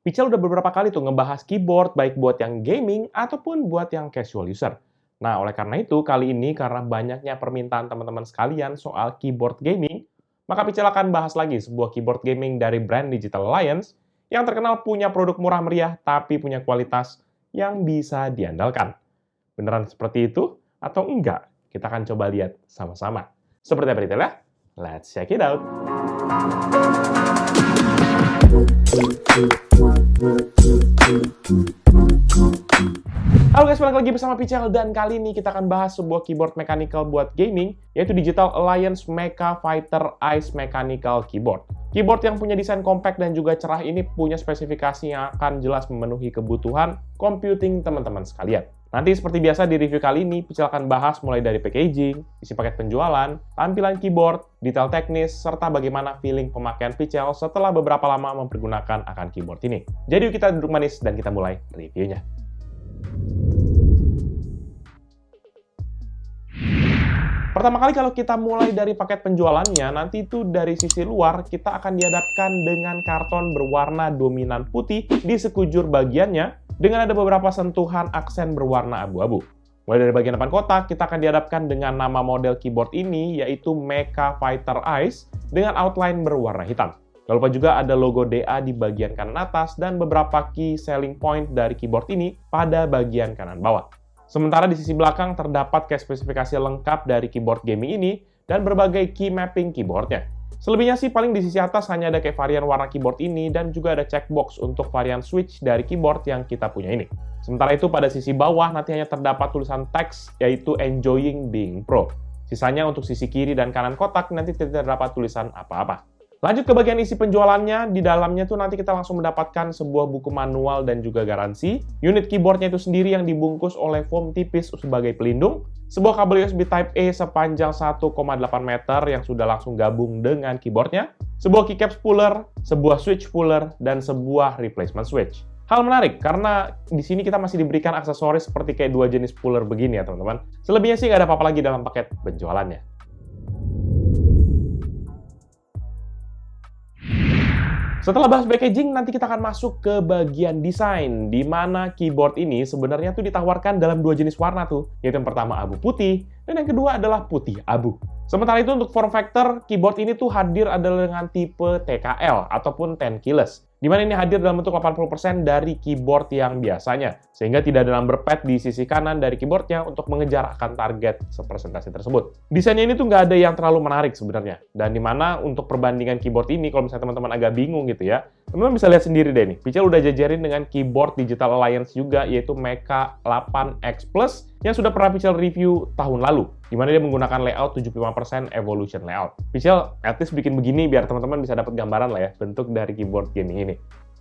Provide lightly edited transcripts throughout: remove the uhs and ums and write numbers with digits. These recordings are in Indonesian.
Pichel udah beberapa kali tuh ngebahas keyboard baik buat yang gaming ataupun buat yang casual user. Nah, oleh karena itu, kali ini karena banyaknya permintaan teman-teman sekalian soal keyboard gaming, maka Pichel akan bahas lagi sebuah keyboard gaming dari brand Digital Alliance yang terkenal punya produk murah meriah tapi punya kualitas yang bisa diandalkan. Beneran seperti itu atau enggak? Kita akan coba lihat sama-sama. Seperti apa detailnya? Let's check it out! Halo guys, balik lagi bersama Pichel dan kali ini kita akan bahas sebuah keyboard mechanical buat gaming yaitu Digital Alliance Mecha Fighter Ice Mechanical Keyboard. Keyboard yang punya desain compact dan juga cerah ini punya spesifikasi yang akan jelas memenuhi kebutuhan computing teman-teman sekalian. Nanti seperti biasa di review kali ini, Pichel akan bahas mulai dari packaging, isi paket penjualan, tampilan keyboard, detail teknis, serta bagaimana feeling pemakaian Pichel setelah beberapa lama mempergunakan akan keyboard ini. Jadi yuk kita duduk manis dan kita mulai reviewnya. Pertama kali kalau kita mulai dari paket penjualannya, nanti itu dari sisi luar kita akan dihadapkan dengan karton berwarna dominan putih di sekujur bagiannya dengan ada beberapa sentuhan aksen berwarna abu-abu. Mulai dari bagian depan kotak, kita akan dihadapkan dengan nama model keyboard ini yaitu Mecha Fighter Ice dengan outline berwarna hitam. Jangan lupa juga ada logo DA di bagian kanan atas dan beberapa key selling point dari keyboard ini pada bagian kanan bawah. Sementara di sisi belakang terdapat spesifikasi lengkap dari keyboard gaming ini dan berbagai key mapping keyboardnya. Selebihnya sih paling di sisi atas hanya ada kayak varian warna keyboard ini dan juga ada checkbox untuk varian switch dari keyboard yang kita punya ini. Sementara itu pada sisi bawah nanti hanya terdapat tulisan teks yaitu Enjoying Being Pro. Sisanya untuk sisi kiri dan kanan kotak nanti tidak terdapat tulisan apa-apa. Lanjut ke bagian isi penjualannya, di dalamnya tuh nanti kita langsung mendapatkan sebuah buku manual dan juga garansi. Unit keyboardnya itu sendiri yang dibungkus oleh foam tipis sebagai pelindung. Sebuah kabel USB Type-A sepanjang 1,8 meter yang sudah langsung gabung dengan keyboardnya. Sebuah keycap spooler, sebuah switch spooler, dan sebuah replacement switch. Hal menarik, karena di sini kita masih diberikan aksesoris seperti kayak dua jenis spooler begini ya teman-teman. Selebihnya sih nggak ada apa-apa lagi dalam paket penjualannya. Setelah bahas packaging, nanti kita akan masuk ke bagian desain, di mana keyboard ini sebenarnya tuh ditawarkan dalam dua jenis warna tuh, yaitu yang pertama abu putih, dan yang kedua adalah putih abu. Sementara itu untuk form factor, keyboard ini tuh hadir adalah dengan tipe TKL, ataupun 10 keyless, di mana ini hadir dalam bentuk 80% dari keyboard yang biasanya, sehingga tidak ada number pad di sisi kanan dari keyboardnya untuk mengejar akan target presentasi tersebut. Desainnya ini tuh nggak ada yang terlalu menarik sebenarnya, dan di mana untuk perbandingan keyboard ini, kalau misalnya teman-teman agak bingung gitu ya, teman-teman bisa lihat sendiri deh nih, Pichel udah jajarin dengan keyboard Digital Alliance juga, yaitu Mecha 8X Plus, yang sudah pernah Pichel review tahun lalu, di mana dia menggunakan layout 75% Evolution layout. Pichel at least bikin begini biar teman-teman bisa dapat gambaran lah ya, bentuk dari keyboard gaming ini.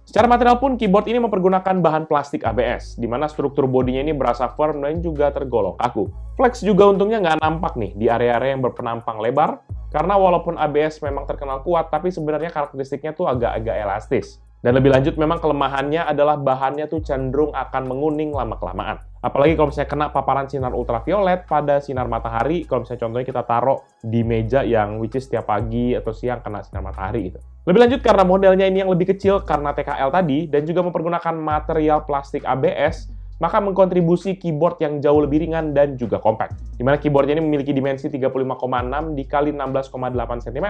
Secara material pun, keyboard ini mempergunakan bahan plastik ABS, di mana struktur bodinya ini berasa firm dan juga tergolong kaku. Flex juga untungnya nggak nampak nih di area-area yang berpenampang lebar, karena walaupun ABS memang terkenal kuat, tapi sebenarnya karakteristiknya tuh agak-agak elastis. Dan lebih lanjut, memang kelemahannya adalah bahannya tuh cenderung akan menguning lama-kelamaan. Apalagi kalau misalnya kena paparan sinar ultraviolet pada sinar matahari, kalau misalnya contohnya kita taruh di meja yang which is setiap pagi atau siang kena sinar matahari gitu. Lebih lanjut, karena modelnya ini yang lebih kecil karena TKL tadi, dan juga mempergunakan material plastik ABS, maka mengkontribusi keyboard yang jauh lebih ringan dan juga compact. Di mana keyboardnya ini memiliki dimensi 35,6 dikali 16,8 cm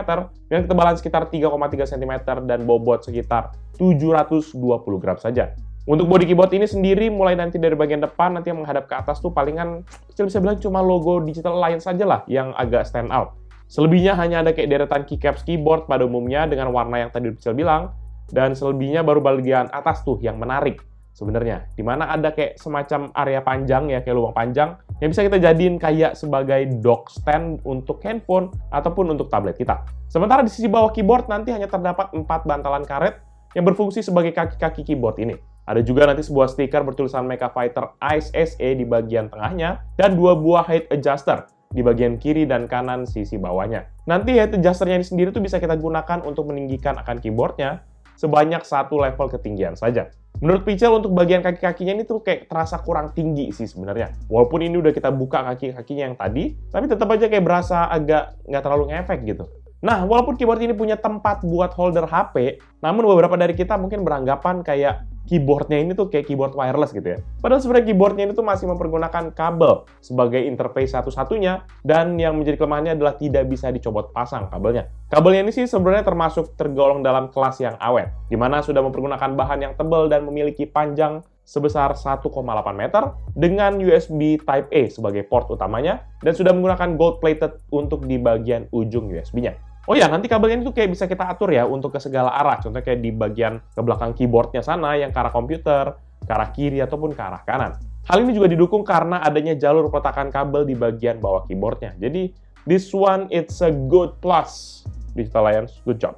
dengan ketebalan sekitar 3,3 cm dan bobot sekitar 720 gram saja. Untuk body keyboard ini sendiri, mulai nanti dari bagian depan, nanti yang menghadap ke atas tuh palingan kecil bisa bilang cuma logo Digital Alliance saja lah yang agak stand out. Selebihnya hanya ada kayak deretan keycaps keyboard pada umumnya dengan warna yang tadi Pichel bilang, dan selebihnya baru bagian atas tuh yang menarik sebenarnya, dimana ada kayak semacam area panjang ya, kayak lubang panjang yang bisa kita jadiin kayak sebagai dock stand untuk handphone ataupun untuk tablet kita. Sementara di sisi bawah keyboard nanti hanya terdapat 4 bantalan karet yang berfungsi sebagai kaki-kaki keyboard ini. Ada juga nanti sebuah stiker bertulisan Mecha Fighter Ice SE di bagian tengahnya dan 2 buah height adjuster di bagian kiri dan kanan sisi bawahnya. Nanti height adjusternya ini sendiri tuh bisa kita gunakan untuk meninggikan akan keyboardnya sebanyak 1 level ketinggian saja. Menurut Pichel untuk bagian kaki-kakinya ini tuh kayak terasa kurang tinggi sih sebenarnya. Walaupun ini udah kita buka kaki-kakinya yang tadi, tapi tetap aja kayak berasa agak nggak terlalu ngefek gitu. Nah, walaupun keyboard ini punya tempat buat holder HP, namun beberapa dari kita mungkin beranggapan kayak keyboardnya ini tuh kayak keyboard wireless gitu ya. Padahal sebenarnya keyboardnya ini tuh masih mempergunakan kabel sebagai interface satu-satunya, dan yang menjadi kelemahannya adalah tidak bisa dicopot pasang kabelnya. Kabelnya ini sih sebenarnya termasuk tergolong dalam kelas yang awet, di mana sudah mempergunakan bahan yang tebal dan memiliki panjang sebesar 1,8 meter dengan USB Type-A sebagai port utamanya, dan sudah menggunakan gold-plated untuk di bagian ujung USB-nya. Oh ya, nanti kabelnya itu kayak bisa kita atur ya untuk ke segala arah. Contohnya kayak di bagian ke belakang keyboardnya sana yang ke arah komputer, ke arah kiri, ataupun ke arah kanan. Hal ini juga didukung karena adanya jalur peletakan kabel di bagian bawah keyboardnya. Jadi, this one it's a good plus. Digital Alliance, good job.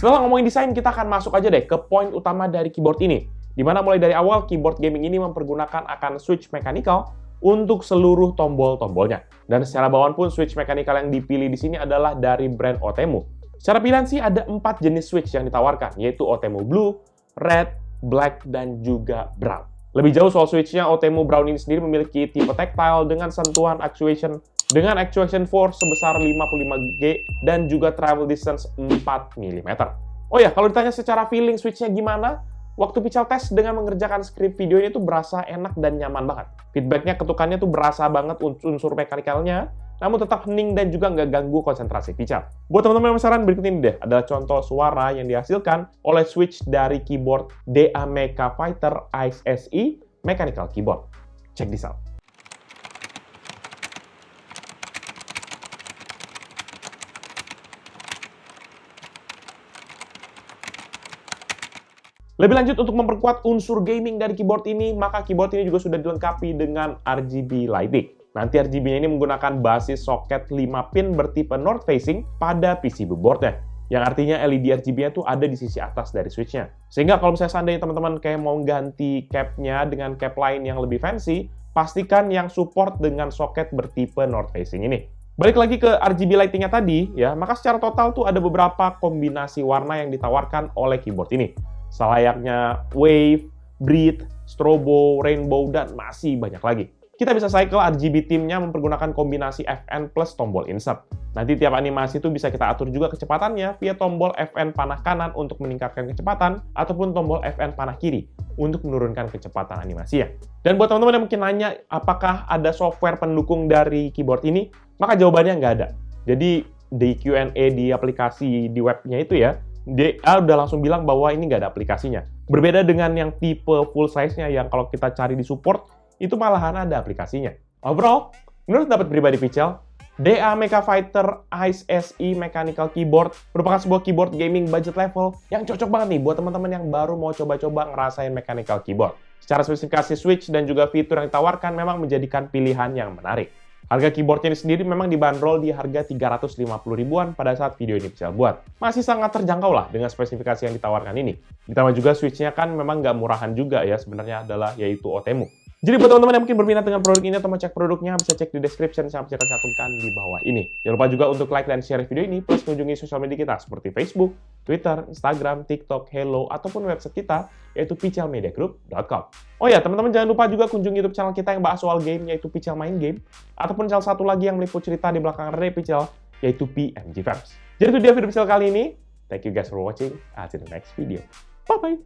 Setelah ngomongin desain, kita akan masuk aja deh ke poin utama dari keyboard ini. Dimana mulai dari awal, keyboard gaming ini mempergunakan akan switch mechanical untuk seluruh tombol-tombolnya. Dan secara bawaan pun switch mechanical yang dipilih di sini adalah dari brand Otemu. Secara pilihan sih ada 4 jenis switch yang ditawarkan, yaitu Otemu Blue, Red, Black, dan juga Brown. Lebih jauh soal switch-nya, Otemu Brown ini sendiri memiliki tipe tactile dengan sentuhan actuation force sebesar 55G dan juga travel distance 4 mm. Oh ya, kalau ditanya secara feeling switch-nya gimana? Waktu Pical tes dengan mengerjakan skrip video ini tuh berasa enak dan nyaman banget. Feedbacknya, ketukannya tuh berasa banget unsur mekanikalnya, namun tetap hening dan juga nggak ganggu konsentrasi Pical. Buat teman-teman yang penasaran, berikut ini deh adalah contoh suara yang dihasilkan oleh switch dari keyboard DA Mecha Fighter Ice SE Mechanical Keyboard. Check this out. Lebih lanjut, untuk memperkuat unsur gaming dari keyboard ini, maka keyboard ini juga sudah dilengkapi dengan RGB lighting. Nanti RGB-nya ini menggunakan basis soket 5 pin bertipe north facing pada PCB board-nya. Yang artinya LED RGB-nya tuh ada di sisi atas dari switch-nya. Sehingga kalau misalnya seandainya teman-teman kayak mau ganti cap-nya dengan cap lain yang lebih fancy, pastikan yang support dengan soket bertipe north facing ini. Balik lagi ke RGB lighting-nya tadi, ya, maka secara total tuh ada beberapa kombinasi warna yang ditawarkan oleh keyboard ini. Selayaknya wave, breathe, strobo, rainbow, dan masih banyak lagi. Kita bisa cycle RGB theme-nya mempergunakan kombinasi FN plus tombol insert. Nanti tiap animasi itu bisa kita atur juga kecepatannya via tombol FN panah kanan untuk meningkatkan kecepatan, ataupun tombol FN panah kiri untuk menurunkan kecepatan animasinya. Dan buat teman-teman yang mungkin nanya apakah ada software pendukung dari keyboard ini, maka jawabannya nggak ada. Jadi di Q&A di aplikasi di webnya itu ya, DA udah langsung bilang bahwa ini nggak ada aplikasinya. Berbeda dengan yang tipe full size-nya yang kalau kita cari di support, itu malahan ada aplikasinya. Overall, menurut pendapat pribadi Pical, DA Mecha Fighter Ice SE Mechanical Keyboard merupakan sebuah keyboard gaming budget level yang cocok banget nih buat teman-teman yang baru mau coba-coba ngerasain mechanical keyboard. Secara spesifikasi switch dan juga fitur yang ditawarkan memang menjadikan pilihan yang menarik. Harga keyboardnya ini sendiri memang dibanderol di harga 350 ribuan pada saat video ini Pical buat. Masih sangat terjangkau lah dengan spesifikasi yang ditawarkan ini. Ditambah juga switch-nya kan memang nggak murahan juga ya, sebenarnya adalah yaitu Otemu. Jadi buat teman-teman yang mungkin berminat dengan produk ini atau mau cek produknya, bisa cek di description yang saya akan cantumkan di bawah ini. Jangan lupa juga untuk like dan share video ini, plus kunjungi sosial media kita seperti Facebook, Twitter, Instagram, TikTok, Hello, ataupun website kita, yaitu picalmediagroup.com. Oh ya, teman-teman jangan lupa juga kunjungi YouTube channel kita yang bahas soal game, yaitu Pical Main Game, ataupun channel satu lagi yang meliput cerita di belakang Rene Pical, yaitu PMG Films. Jadi itu dia video Pical kali ini. Thank you guys for watching. I'll see you in the next video. Bye-bye!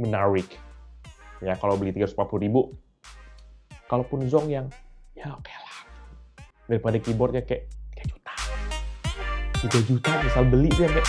Menarik. Ya, kalau beli 340.000, kalaupun Zong yang, ya oke lah. Daripada keyboardnya kayak 3 juta. 3 juta misal beli tuh yang kayak